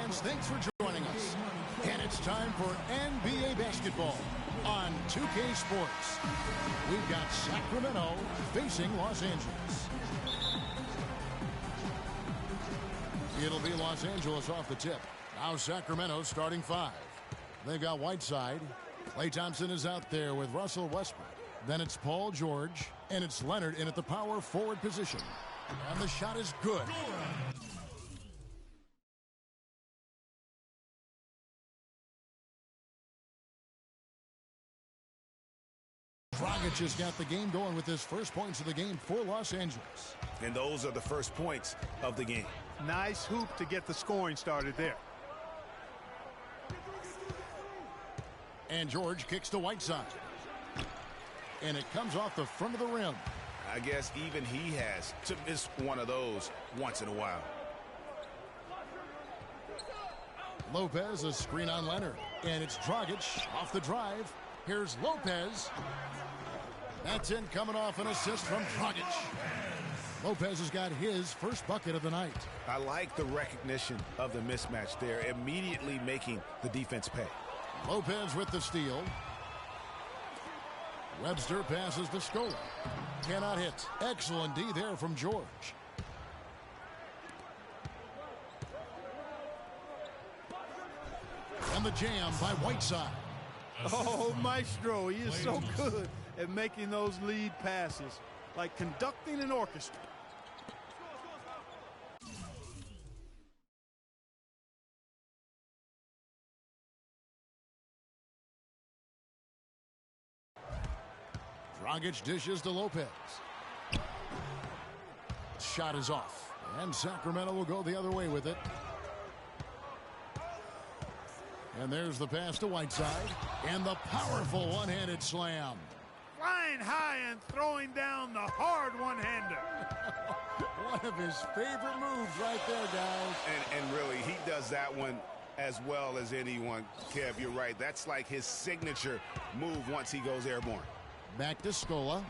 fans, thanks for joining us. And it's time for NBA basketball on 2K Sports. We've got Sacramento facing Los Angeles. It'll be Los Angeles off the tip. Now Sacramento starting 5. They've got Whiteside. Klay Thompson is out there with Russell Westbrook. Then it's Paul George, and it's Leonard in at the power forward position. And the shot is good. Dragic has got the game going with his first points of the game for Los Angeles. And those are the first points of the game. Nice hoop to get the scoring started there. And George kicks to Whiteside. And it comes off the front of the rim. I guess even he has to miss one of those once in a while. Lopez, a screen on Leonard. And it's Dragic off the drive. Here's Lopez. That's in, coming off an assist from Dragic. Lopez has got his first bucket of the night. I like the recognition of the mismatch there, immediately making the defense pay. Lopez with the steal. Webster passes to Scola. Cannot hit. Excellent D there from George. And the jam by Whiteside. Oh, Maestro, he is so good at making those lead passes, like conducting an orchestra. Dragic dishes to Lopez. Shot is off, and Sacramento will go the other way with it. And there's the pass to Whiteside, and the powerful one-handed slam. Flying high and throwing down the hard one-hander. One of his favorite moves right there, guys. And really, he does that one as well as anyone. Kev, you're right. That's like his signature move once he goes airborne. Back to Scola.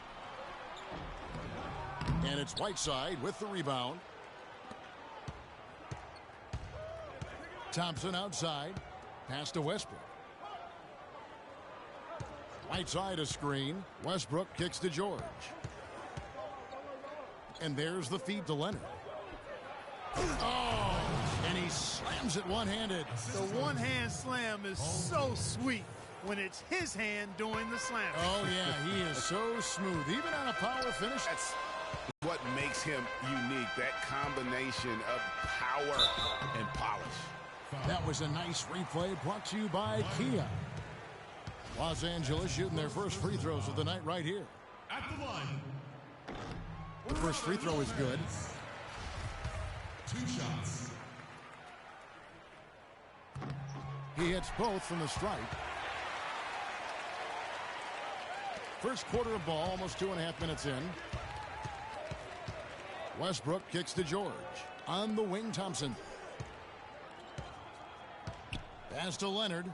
And it's Whiteside with the rebound. Thompson outside. Pass to Westbrook. Whiteside a screen. Westbrook kicks to George. And there's the feed to Leonard. Oh, and he slams it one-handed. The one-hand slam is so sweet when it's his hand doing the slam. Oh, yeah, he is so smooth, even on a power finish. That's what makes him unique, that combination of power and polish. That was a nice replay brought to you by Kia. Los Angeles shooting their first free throws of the night right here. At the line. The first free throw is good. 2 shots. He hits both from the stripe. First quarter of ball, almost 2.5 minutes in. Westbrook kicks to George. On the wing, Thompson. Pass to Leonard.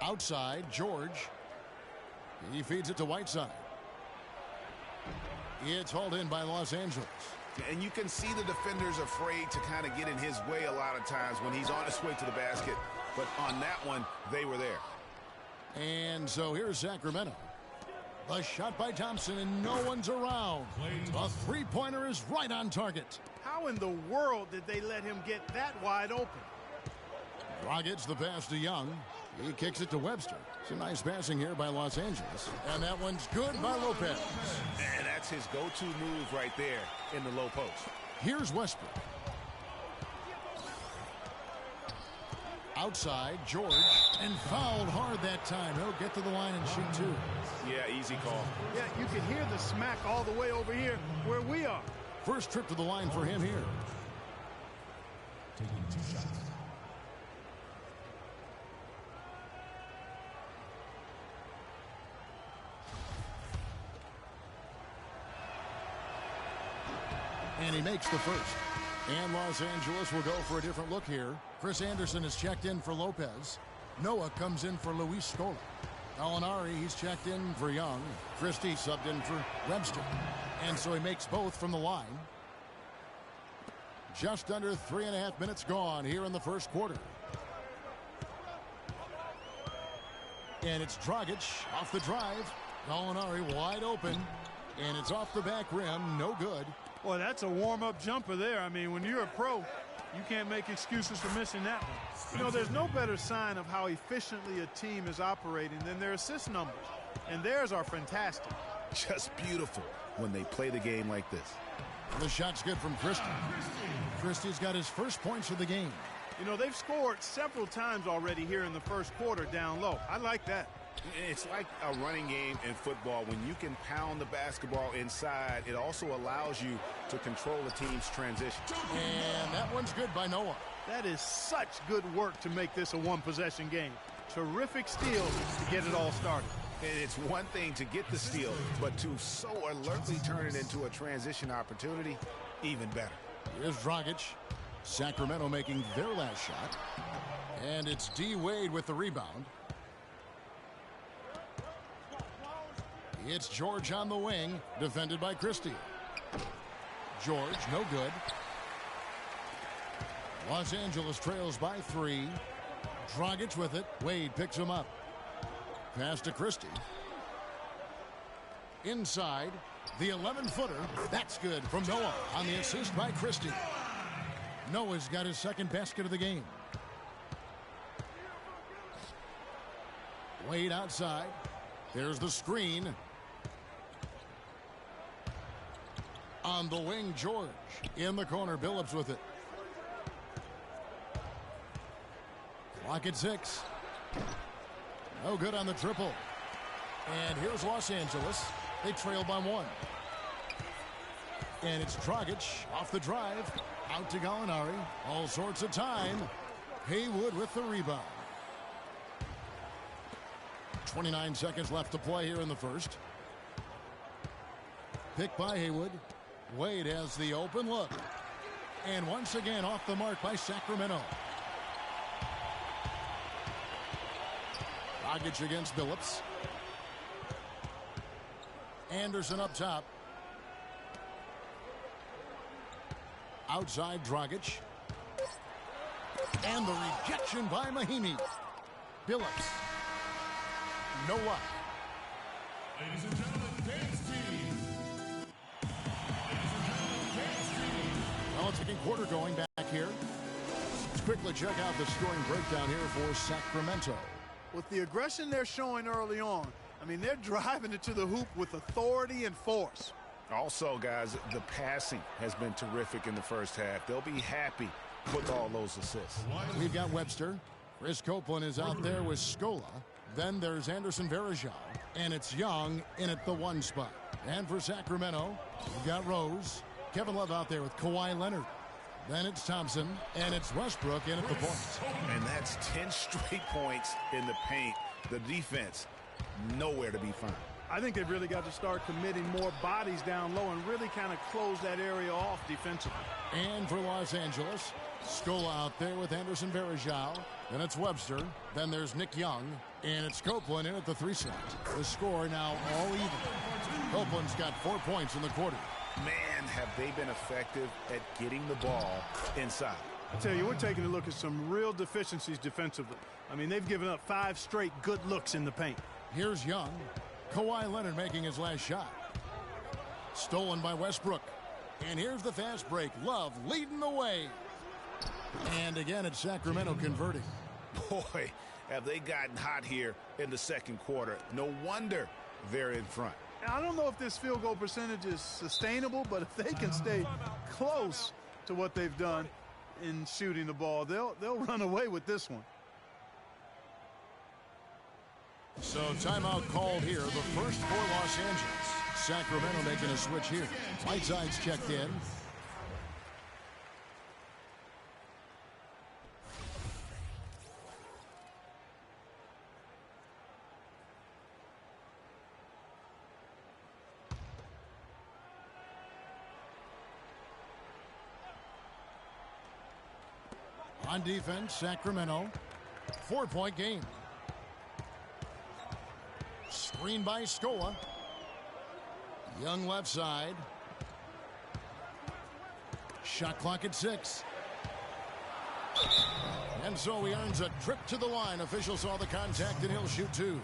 Outside, George. He feeds it to Whiteside. It's hauled in by Los Angeles. And you can see the defenders afraid to kind of get in his way a lot of times when he's on his way to the basket. But on that one, they were there. And so here's Sacramento. The shot by Thompson, and no one's around. The three-pointer is right on target. How in the world did they let him get that wide open? Dragic the pass to Young. He kicks it to Webster. Some nice passing here by Los Angeles. And that one's good by Lopez. And that's his go-to move right there in the low post. Here's Westbrook. Outside, George. And fouled hard that time. He'll get to the line and shoot two. Yeah, easy call. Yeah, you can hear the smack all the way over here where we are. First trip to the line for him here. Taking 2 shots. And he makes the first. And Los Angeles will go for a different look here. Chris Anderson is checked in for Lopez. Noah comes in for Luis Scola. Alinari, he's checked in for Young. Christie subbed in for Webster. And so he makes both from the line. Just under 3.5 minutes gone here in the first quarter. And it's Dragic off the drive. Gallinari wide open. And it's off the back rim. No good. Boy, that's a warm-up jumper there. I mean, when you're a pro, you can't make excuses for missing that one. You know, there's no better sign of how efficiently a team is operating than their assist numbers. And theirs are fantastic. Just beautiful when they play the game like this. The shot's good from Christie. Christie's got his first points of the game. You know, they've scored several times already here in the first quarter down low. I like that. It's like a running game in football. When you can pound the basketball inside, it also allows you to control the team's transition. And that one's good by Noah. That is such good work to make this a one-possession game. Terrific steal to get it all started. And it's one thing to get the steal, but to so alertly turn it into a transition opportunity, even better. Here's Dragic. Sacramento making their last shot. And it's D. Wade with the rebound. It's George on the wing, defended by Christie. George, no good. Los Angeles trails by 3. Dragic with it. Wade picks him up. Pass to Christie. Inside, the 11-footer. That's good from Noah on the assist by Christie. Noah's got his second basket of the game. Wade outside. There's the screen. On the wing, George. In the corner, Billups with it. Clock at 6. No good on the triple. And here's Los Angeles. They trail by 1. And it's Dragic off the drive. Out to Gallinari. All sorts of time. Haywood with the rebound. 29 seconds left to play here in the first. Picked by Haywood. Wade has the open look. And once again off the mark by Sacramento. Dragic against Billups. Anderson up top. Outside Dragic. And the rejection by Mahimi. Billups. No luck. Ladies and gentlemen, dance team. Ladies and gentlemen, dance team. Well, it's second quarter going back here. Let's quickly check out the scoring breakdown here for Sacramento. With the aggression they're showing early on, I mean, they're driving it to the hoop with authority and force. Also, guys, the passing has been terrific in the first half. They'll be happy with all those assists. We've got Webster. Chris Copeland is out there with Scola. Then there's Anderson Varejao. And it's Young in at the 1 spot. And for Sacramento, we've got Rose. Kevin Love out there with Kawhi Leonard. Then it's Thompson. And it's Westbrook in at the point. And that's 10 straight points in the paint. The defense, nowhere to be found. I think they've really got to start committing more bodies down low and really kind of close that area off defensively. And for Los Angeles, Scola out there with Anderson Varejao. Then it's Webster. Then there's Nick Young. And it's Copeland in at the 3 slot. The score now all even. Copeland's got 4 points in the quarter. Man, have they been effective at getting the ball inside. I tell you, we're taking a look at some real deficiencies defensively. I mean, they've given up 5 straight good looks in the paint. Here's Young. Kawhi Leonard making his last shot. Stolen by Westbrook. And here's the fast break. Love leading the way. And again, it's Sacramento converting. Boy, have they gotten hot here in the second quarter. No wonder they're in front. I don't know if this field goal percentage is sustainable, but if they can stay close to what they've done in shooting the ball, they'll run away with this one. So timeout called here. The first for Los Angeles. Sacramento making a switch here. Whiteside's checked in. On defense, Sacramento. 4-point game. Screen by Scola. Young left side. Shot clock at 6. And so he earns a trip to the line. Official saw the contact, and he'll shoot 2.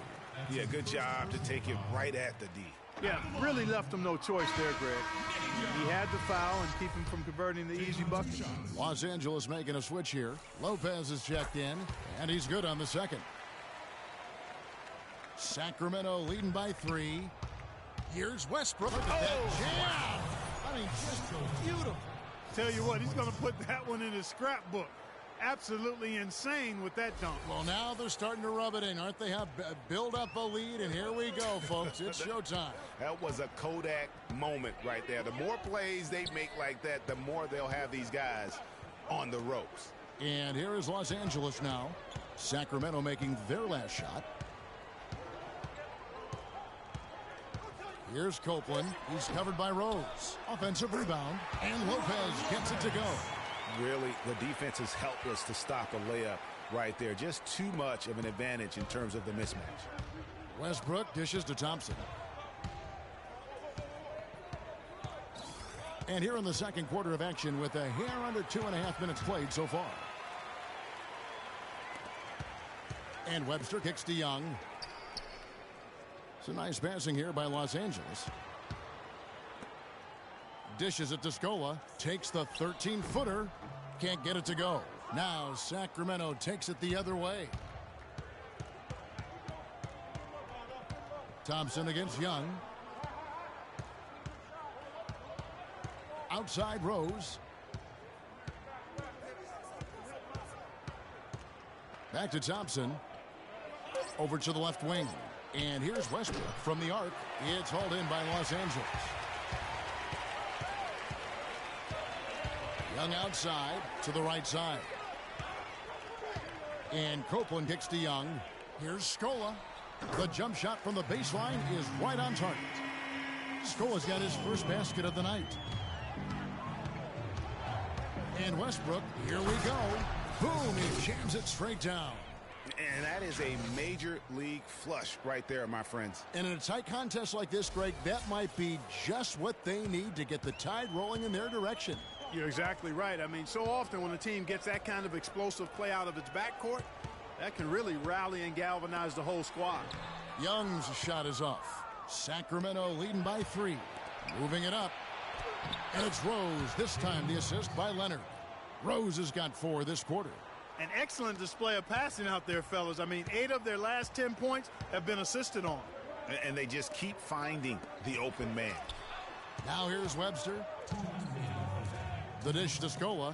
Yeah, good job to take it right at the D. Yeah, really left him no choice there, Greg. He had to foul and keep him from converting the easy bucket. Los Angeles making a switch here. Lopez is checked in, and he's good on the second. Sacramento leading by 3. Here's Westbrook. Look at that jam. I mean, just so beautiful. Tell you what, he's going to put that one in his scrapbook. Absolutely insane with that dunk. Well, now they're starting to rub it in, aren't they? Have build up a lead, and here we go, folks. It's showtime. That was a Kodak moment right there. The more plays they make like that, the more they'll have these guys on the ropes. And here is Los Angeles now. Sacramento making their last shot. Here's Copeland. He's covered by Rose. Offensive rebound, and Lopez gets it to go. Really, the defense is helpless to stop a layup right there. Just too much of an advantage in terms of the mismatch. Westbrook dishes to Thompson. And here in the second quarter of action with a hair under 2.5 minutes played so far. And Webster kicks to Young. It's a nice passing here by Los Angeles. Dishes it to Scola. Takes the 13-footer. Can't get it to go. Now Sacramento takes it the other way. Thompson against Young. Outside Rose. Back to Thompson. Over to the left wing. And here's Westbrook from the arc. It's hauled in by Los Angeles. Young outside to the right side. And Copeland kicks to Young. Here's Scola. The jump shot from the baseline is right on target. Scola's got his first basket of the night. And Westbrook, here we go. Boom, he jams it straight down. And that is a major league flush right there, my friends. And in a tight contest like this, Greg, that might be just what they need to get the tide rolling in their direction. You're exactly right. I mean, so often when a team gets that kind of explosive play out of its backcourt, that can really rally and galvanize the whole squad. Young's shot is off. Sacramento leading by 3. Moving it up. And it's Rose. This time the assist by Leonard. Rose has got 4 this quarter. An excellent display of passing out there, fellas. I mean, 8 of their last 10 points have been assisted on. And they just keep finding the open man. Now here's Webster. The dish to Scola.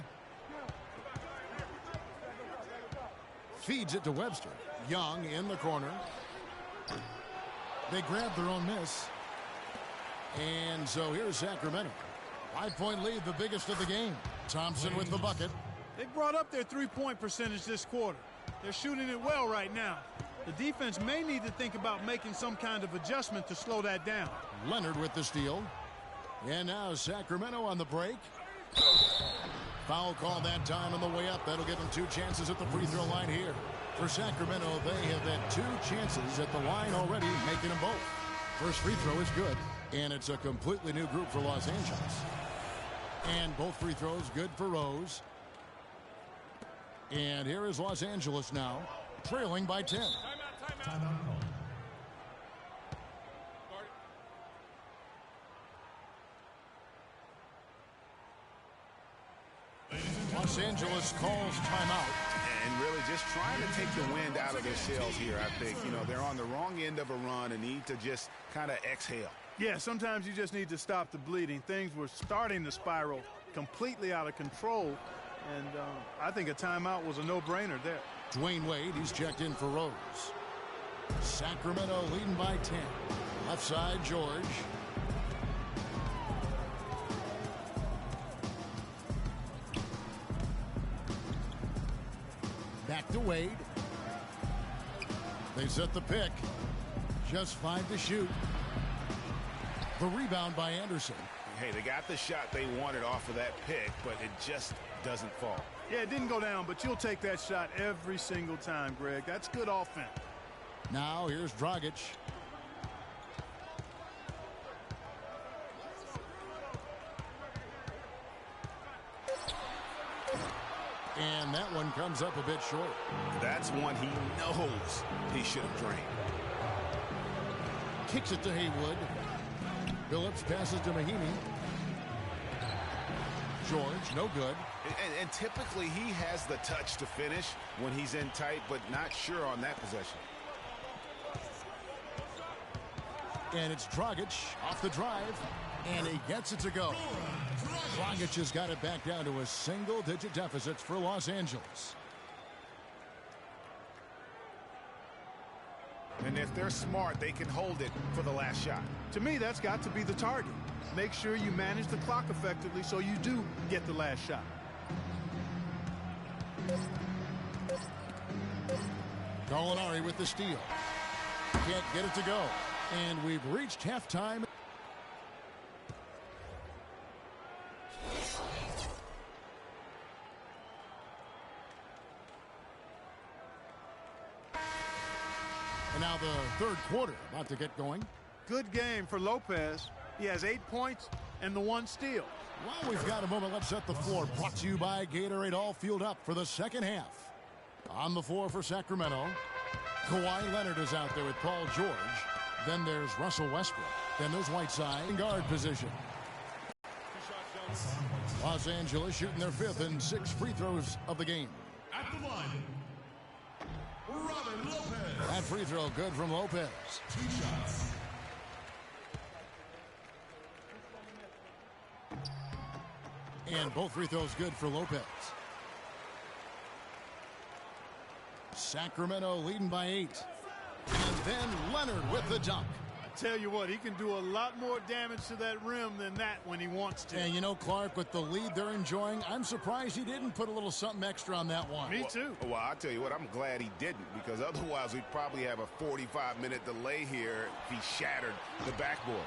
Feeds it to Webster. Young in the corner. They grab their own miss. And so here's Sacramento. 5-point lead, the biggest of the game. Thompson with the bucket. They brought up their three-point percentage this quarter. They're shooting it well right now. The defense may need to think about making some kind of adjustment to slow that down. Leonard with the steal. And now Sacramento on the break. Foul call that time on the way up. That'll give them 2 chances at the free throw line here. For Sacramento, they have had 2 chances at the line already, making them both. First free throw is good. And it's a completely new group for Los Angeles. And both free throws good for Rose. And here is Los Angeles now, trailing by 10. Timeout. Los Angeles calls timeout. And really just trying to take the wind out of their sails here, I think. You know, they're on the wrong end of a run and need to just kind of exhale. Yeah, sometimes you just need to stop the bleeding. Things were starting to spiral completely out of control. And I think a timeout was a no-brainer there. Dwayne Wade, he's checked in for Rose. Sacramento leading by 10. Left side, George. Back to Wade. They set the pick. Just 5 to shoot. The rebound by Anderson. Hey, they got the shot they wanted off of that pick, but it just doesn't fall. Yeah, it didn't go down, but you'll take that shot every single time, Greg. That's good offense. Now here's Dragic. And that one comes up a bit short. That's one he knows he should have drained. Kicks it to Haywood. Phillips passes to Mahinmi. George, no good. And typically he has the touch to finish when he's in tight, but not sure on that possession. And it's Dragic off the drive. And he gets it to go. Dragic has got it back down to a single-digit deficit for Los Angeles. And if they're smart, they can hold it for the last shot. To me, that's got to be the target. Make sure you manage the clock effectively so you do get the last shot. Gallinari with the steal. Can't get it to go. And we've reached halftime. And now the third quarter about to get going. Good game for Lopez. He has 8 points and the 1 steal. Well, we've got a moment. Let's set the floor. Brought to you by Gatorade. All fueled up for the second half. On the floor for Sacramento, Kawhi Leonard is out there with Paul George. Then there's Russell Westbrook. Then there's Whiteside in guard position. Los Angeles shooting their 5th and 6th free throws of the game. At the line, Robin Lopez. That free throw good from Lopez. 2 shots. And both free throws good for Lopez. Sacramento leading by 8. And then Leonard with the dunk. I tell you what, he can do a lot more damage to that rim than that when he wants to. And you know, Clark, with the lead they're enjoying, I'm surprised he didn't put a little something extra on that one. Me too. Well, I'll tell you what, I'm glad he didn't, because otherwise we'd probably have a 45-minute delay here if he shattered the backboard.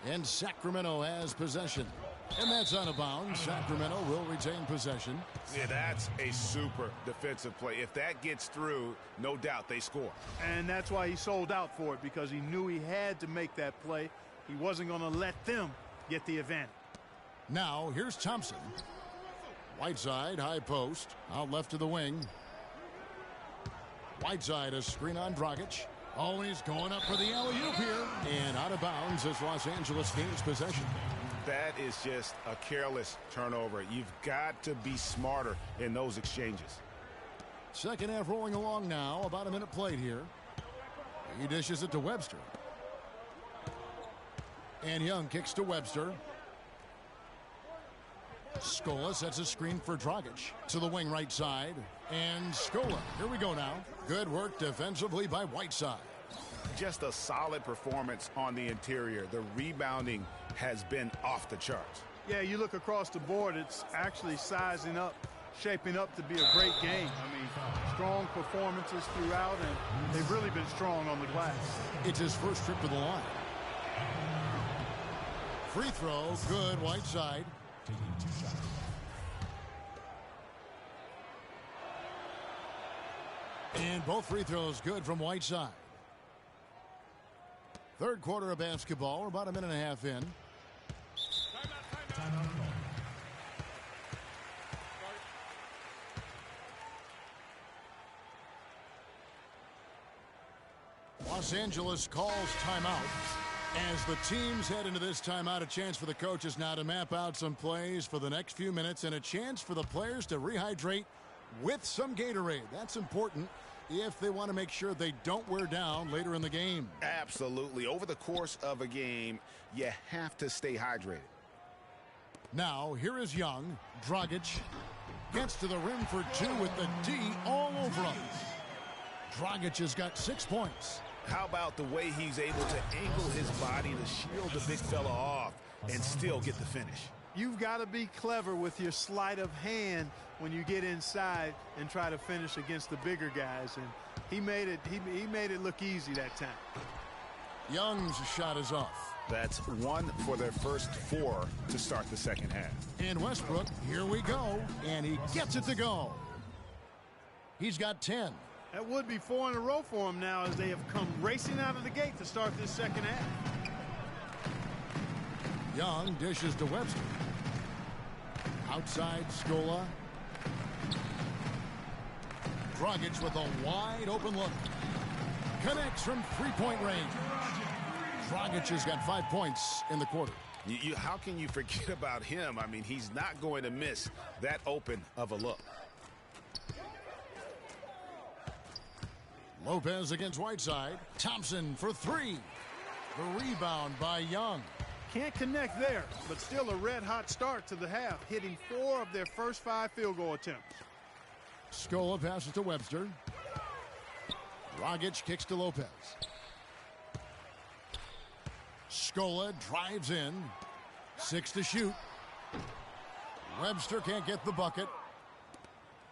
And Sacramento has possession. And that's out of bounds. Sacramento will retain possession. Yeah, that's a super defensive play. If that gets through, no doubt they score. And that's why he sold out for it, because he knew he had to make that play. He wasn't going to let them get the advantage. Now, here's Thompson. Whiteside, high post. Out left to the wing. Whiteside, a screen on Dragic. Oh, he's going up for the alley-oop here. And out of bounds as Los Angeles gains possession. That is just a careless turnover. You've got to be smarter in those exchanges. Second half rolling along now. About a minute played here. He dishes it to Webster. And Young kicks to Webster. Scola sets a screen for Dragic to the wing right side. And Scola, here we go now. Good work defensively by Whiteside. Just a solid performance on the interior. The rebounding has been off the charts. Yeah, you look across the board, it's actually sizing up, shaping up to be a great game. I mean, strong performances throughout, and they've really been strong on the glass. It's his first trip to the line. Free throw, good, Whiteside. Taking 2 shots. And both free throws good from Whiteside. Third quarter of basketball. We're about a minute and a half in. Timeout call. Los Angeles calls timeout. As the teams head into this timeout, a chance for the coaches now to map out some plays for the next few minutes and a chance for the players to rehydrate with some Gatorade. That's important if they want to make sure they don't wear down later in the game. Absolutely. Over the course of a game, you have to stay hydrated. Now, here is Young. Dragic gets to the rim for 2 with the D all over him. Dragic has got 6 points. How about the way he's able to angle his body to shield the big fella off and still get the finish? You've got to be clever with your sleight of hand when you get inside and try to finish against the bigger guys. And he made it look easy that time. Young's shot is off. That's 1 for their first 4 to start the second half. And Westbrook, here we go. And he gets it to go. He's got 10. That would be 4 in a row for him now as they have come racing out of the gate to start this second half. Young dishes to Webster. Outside Scola. Dragic with a wide open look. Connects from three-point range. Dragic has got 5 points in the quarter. How can you forget about him? I mean, he's not going to miss that open of a look. Lopez against Whiteside. Thompson for three. The rebound by Young. Can't connect there, but still a red-hot start to the half, hitting 4 of their first 5 field goal attempts. Scola passes to Webster. Dragic kicks to Lopez. Scola drives in. 6 to shoot. Webster can't get the bucket.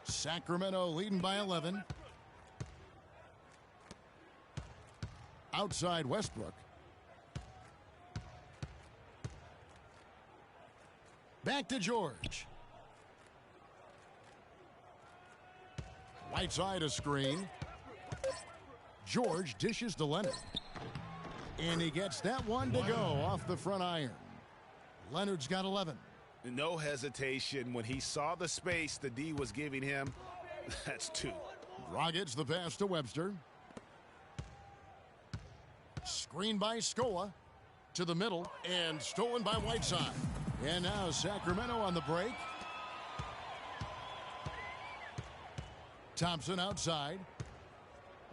Sacramento leading by 11. Outside Westbrook. Back to George. Whiteside a screen. George dishes to Leonard. And he gets that one to go off the front iron. Leonard's got 11. No hesitation. When he saw the space the D was giving him, that's 2. Dragic the pass to Webster. Screen by Scola. To the middle and stolen by Whiteside. And now Sacramento on the break. Thompson outside.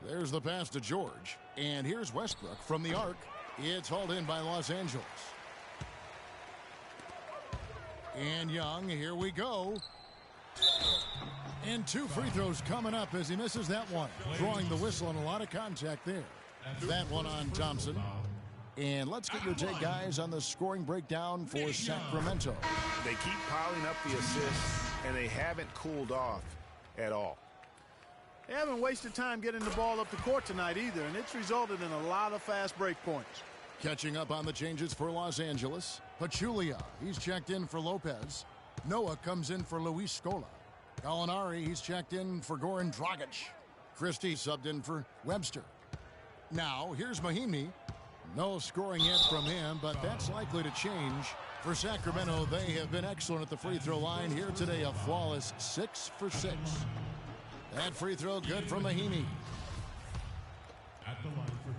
There's the pass to George. And here's Westbrook from the arc. It's hauled in by Los Angeles. And Young, here we go. And 2 free throws coming up as he misses that one. Drawing the whistle and a lot of contact there. That one on Thompson. And let's get your take, guys, on the scoring breakdown for Sacramento. They keep piling up the assists, and they haven't cooled off at all. They haven't wasted time getting the ball up the court tonight either, and it's resulted in a lot of fast break points. Catching up on the changes for Los Angeles. Pachulia, he's checked in for Lopez. Noah comes in for Luis Scola. Gallinari, he's checked in for Goran Dragic. Christie subbed in for Webster. Now, here's Mahimi. No scoring yet from him, but that's likely to change. For Sacramento, they have been excellent at the free throw line. Here today, a flawless 6 for 6. That free throw good from Mahimi. At the line for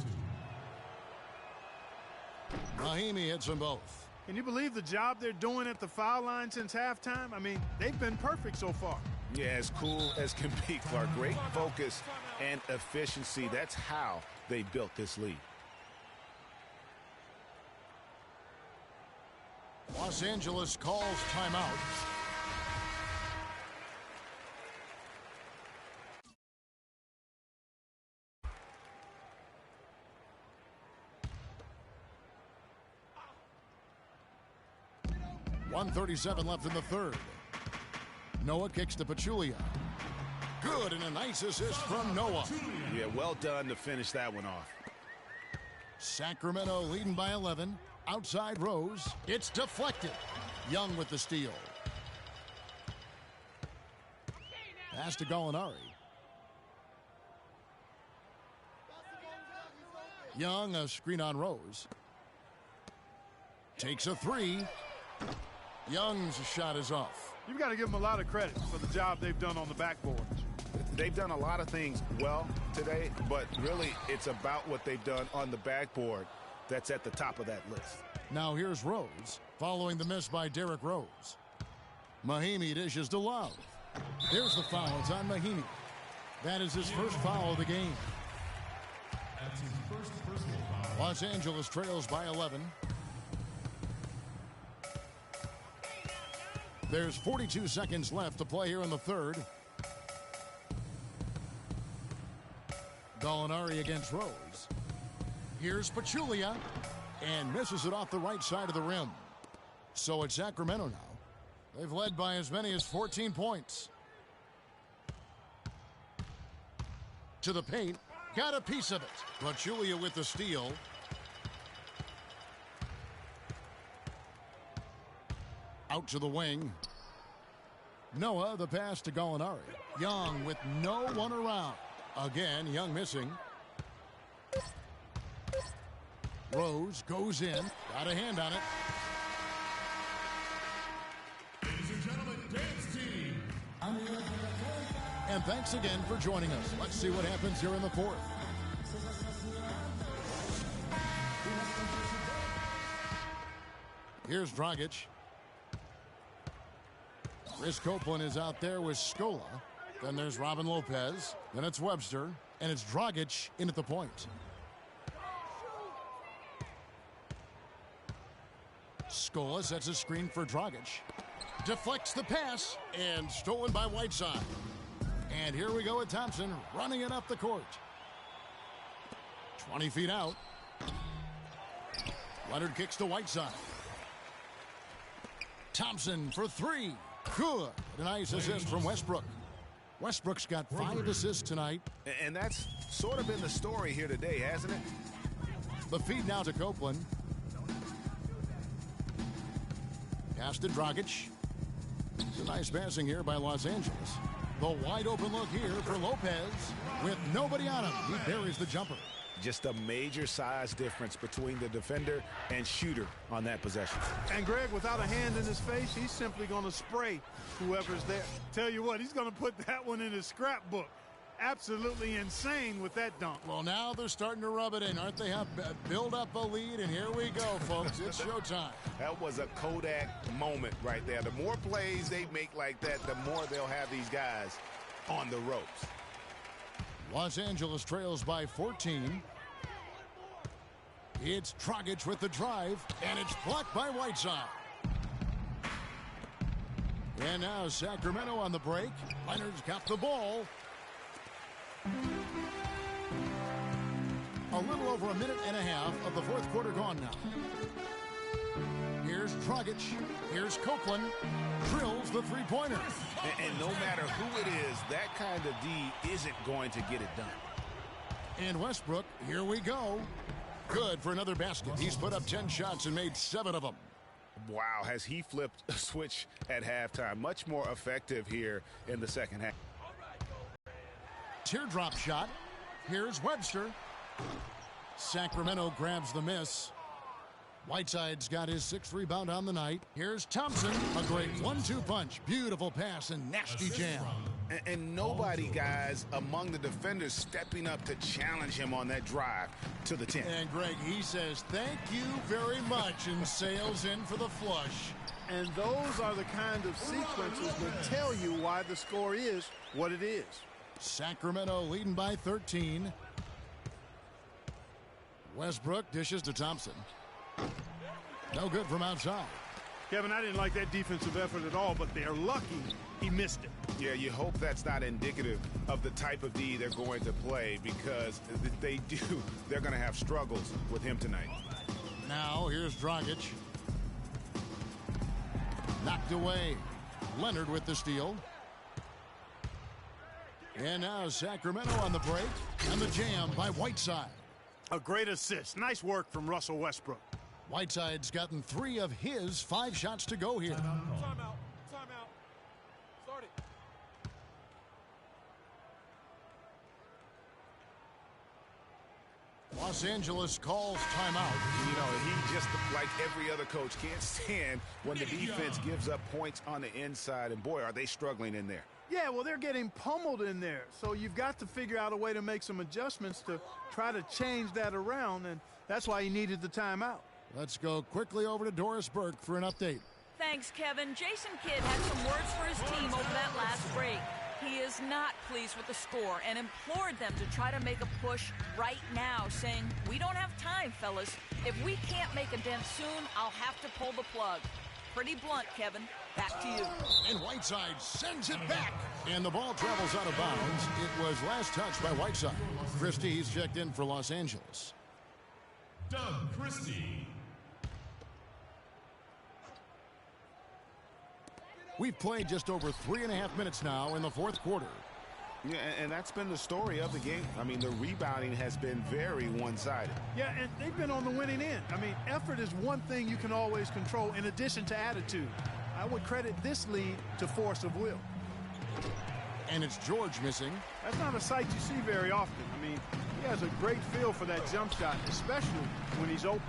2. Mahimi hits them both. Can you believe the job they're doing at the foul line since halftime? I mean, they've been perfect so far. Yeah, as cool as can be, Clark. Great focus and efficiency. That's how they built this lead. Los Angeles calls timeout. .137 left in the third. Noah kicks to Pachulia. Good, and a nice assist from Noah. Yeah, well done to finish that one off. Sacramento leading by 11. Outside Rose. It's deflected. Young with the steal. Pass to Gallinari. Young, a screen on Rose. Takes a 3. Young's shot is off. You've got to give them a lot of credit for the job they've done on the backboards. They've done a lot of things well today, but really it's about what they've done on the backboard that's at the top of that list. Now here's Rose, following the miss by Derrick Rose. Mahimi dishes to Love. There's the foul. It's on Mahimi. That is his first foul of the game. That's his first personal foul. Los Angeles trails by 11. There's 42 seconds left to play here in the third. Gallinari against Rose. Here's Pachulia. And misses it off the right side of the rim. So it's Sacramento now. They've led by as many as 14 points. To the paint. Got a piece of it. Pachulia with the steal. Out to the wing. Noah, the pass to Gallinari. Young with no one around. Again, Young missing. Rose goes in. Got a hand on it. Ladies and gentlemen, And thanks again for joining us. Let's see what happens here in the fourth. Here's Dragic. Chris Copeland is out there with Scola. Then there's Robin Lopez. Then it's Webster. And it's Dragic in at the point. Scola sets a screen for Dragic. Deflects the pass. And stolen by Whiteside. And here we go with Thompson running it up the court. 20 feet out. Leonard kicks to Whiteside. Thompson for three. Good. A nice assist from Westbrook. Westbrook's got 5 assists tonight. And that's sort of been the story here today, hasn't it? The feed now to Copeland. Pass to Dragic. It's a nice passing here by Los Angeles. The wide open look here for Lopez. With nobody on him, he buries the jumper. Just a major size difference between the defender and shooter on that possession. And Greg, without a hand in his face, he's simply going to spray whoever's there. Tell you what, he's going to put that one in his scrapbook. Absolutely insane with that dunk. Well, now they're starting to rub it in, aren't they? Build up a lead, and here we go, folks. It's showtime. That was a Kodak moment right there. The more plays they make like that, the more they'll have these guys on the ropes. Los Angeles trails by 14. It's Dragic with the drive, and it's blocked by Whiteside. And now Sacramento on the break. Leonard's got the ball. A little over a minute and a half of the fourth quarter gone now. Here's Dragic. Here's Copeland. Drills the three-pointer. And no matter who it is, that kind of D isn't going to get it done. And Westbrook, here we go. Good for another basket. He's put up 10 shots and made 7 of them. Wow, has he flipped a switch at halftime. Much more effective here in the second half. Teardrop shot. Here's Webster. Sacramento grabs the miss. Whiteside's got his 6th rebound on the night. Here's Thompson. A great 1-2 punch. Beautiful pass and nasty jam. And nobody, guys, among the defenders stepping up to challenge him on that drive to the 10. And Greg, he says, thank you very much, and sails in for the flush. And those are the kind of sequences that tell you why the score is what it is. Sacramento leading by 13. Westbrook dishes to Thompson. No good from outside. Kevin, I didn't like that defensive effort at all, but they're lucky he missed it. Yeah, you hope that's not indicative of the type of D they're going to play, because if they do, they're going to have struggles with him tonight. Now here's Dragic. Knocked away. Leonard with the steal. And now Sacramento on the break. And the jam by Whiteside. A great assist. Nice work from Russell Westbrook. Whiteside's gotten 3 of his 5 shots to go here. Timeout. Timeout. Start it. Los Angeles calls timeout. You know, he just, like every other coach, can't stand when the defense gives up points on the inside. And boy, are they struggling in there. Yeah, well, they're getting pummeled in there. So you've got to figure out a way to make some adjustments to try to change that around. And that's why he needed the timeout. Let's go quickly over to Doris Burke for an update. Thanks, Kevin. Jason Kidd had some words for his team over that last break. He is not pleased with the score and implored them to try to make a push right now, saying, we don't have time, fellas. If we can't make a dent soon, I'll have to pull the plug. Pretty blunt, Kevin. Back to you. And Whiteside sends it back. And the ball travels out of bounds. It was last touched by Whiteside. Christie's checked in for Los Angeles. Doug Christie. We've played just over 3.5 minutes now in the fourth quarter. Yeah, and that's been the story of the game. I mean, the rebounding has been very one-sided. Yeah, and they've been on the winning end. I mean, effort is one thing you can always control in addition to attitude. I would credit this lead to force of will. And it's George missing. That's not a sight you see very often. I mean, he has a great feel for that jump shot, especially when he's open.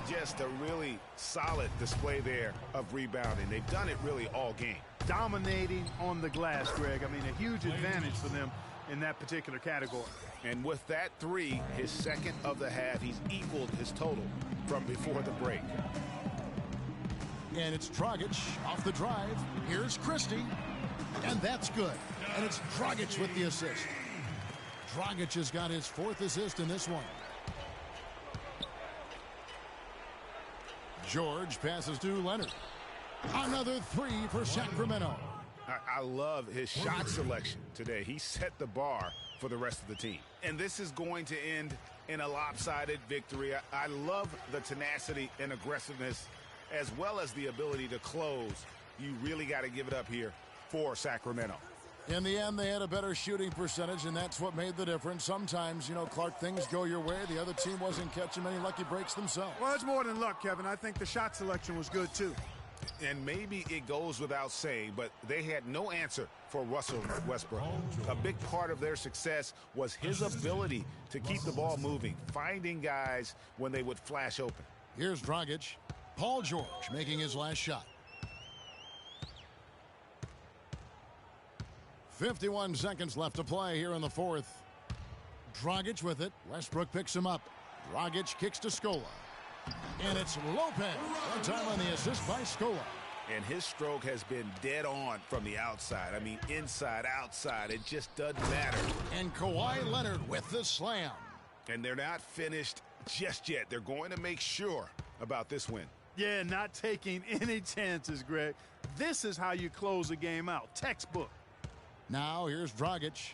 Just a really solid display there of rebounding. They've done it really all game. dominating on the glass, Greg. I mean, a huge advantage for them in that particular category. And with that three, his second of the half, he's equaled his total from before the break. And it's Dragic off the drive. Here's Christie. And that's good. And it's Dragic with the assist. Dragic has got his 4th assist in this one. George passes to Leonard. Another three for Sacramento. I love his shot selection today. He set the bar for the rest of the team. And this is going to end in a lopsided victory. I love the tenacity and aggressiveness as well as the ability to close. You really got to give it up here for Sacramento. In the end, they had a better shooting percentage, and that's what made the difference. Sometimes, you know, Clark, things go your way. The other team wasn't catching many lucky breaks themselves. Well, it's more than luck, Kevin. I think the shot selection was good, too. And maybe it goes without saying, but they had no answer for Russell Westbrook. A big part of their success was his ability to keep the ball moving, finding guys when they would flash open. Here's Dragic. Paul George making his last shot. 51 seconds left to play here in the 4th. Dragic with it. Westbrook picks him up. Dragic kicks to Scola. And it's Lopez. One time on the assist by Scola. And his stroke has been dead on from the outside. I mean, inside, outside, it just doesn't matter. And Kawhi Leonard with the slam. And they're not finished just yet. They're going to make sure about this win. Yeah, not taking any chances, Greg. This is how you close a game out. Textbook. Now here's Dragic.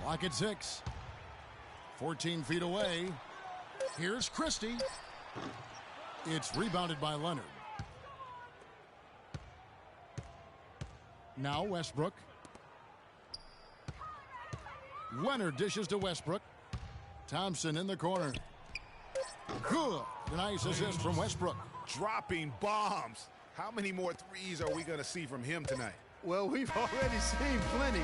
Clock at 6. 14 feet away. Here's Christie. It's rebounded by Leonard. Now Westbrook. Leonard dishes to Westbrook. Thompson in the corner. Good. Nice assist from Westbrook. Dropping bombs. How many more threes are we going to see from him tonight? Well, we've already seen plenty.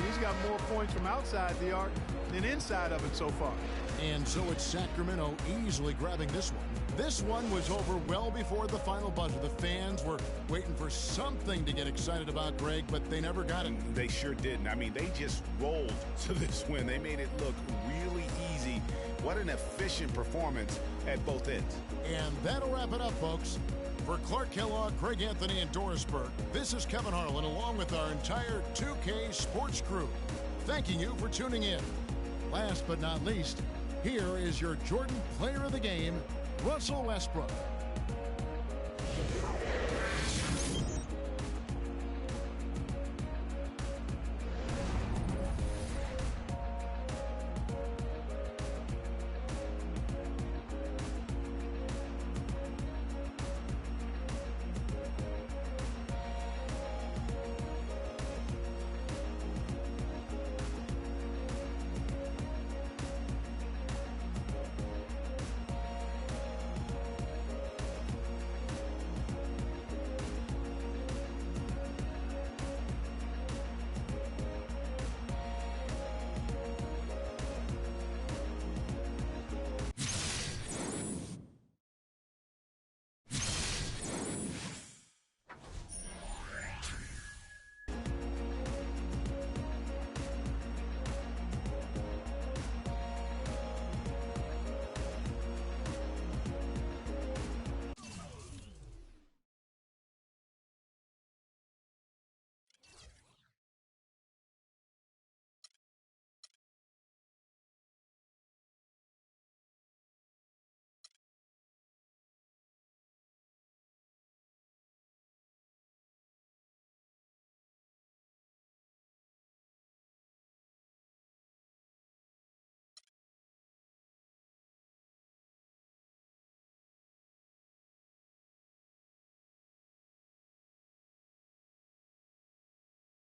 He's got more points from outside the arc than inside of it so far. And so it's Sacramento easily grabbing this one. This one was over well before the final buzzer. The fans were waiting for something to get excited about, Greg, but they never got it. They sure didn't. I mean, they just rolled to this win. They made it look really easy. What an efficient performance at both ends. And that'll wrap it up, folks. For Clark Kellogg, Greg Anthony, and Doris Burke, this is Kevin Harlan along with our entire 2K Sports crew, thanking you for tuning in. Last but not least, here is your Jordan Player of the Game, Russell Westbrook.